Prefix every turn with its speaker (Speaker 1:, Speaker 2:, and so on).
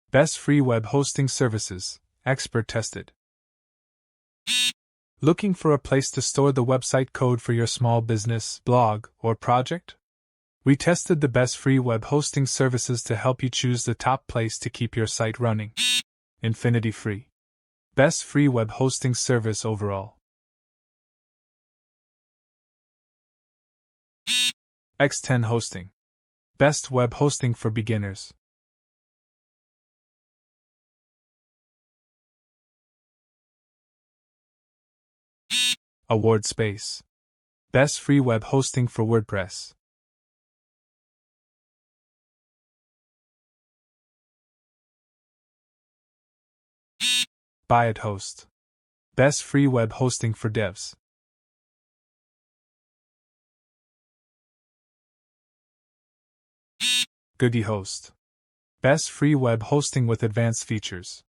Speaker 1: Best free web hosting services, expert tested. Looking for a place to store the website code for your small business, blog, or project? We tested the best free web hosting services to help you choose the top place to keep your site running. Infinity Free. Best free web hosting service overall. X10 Hosting. Best web hosting for beginners. Award Space. Best free web hosting for WordPress. Buy It Host. Best free web hosting for devs. Goody Host. Best free web hosting with advanced features.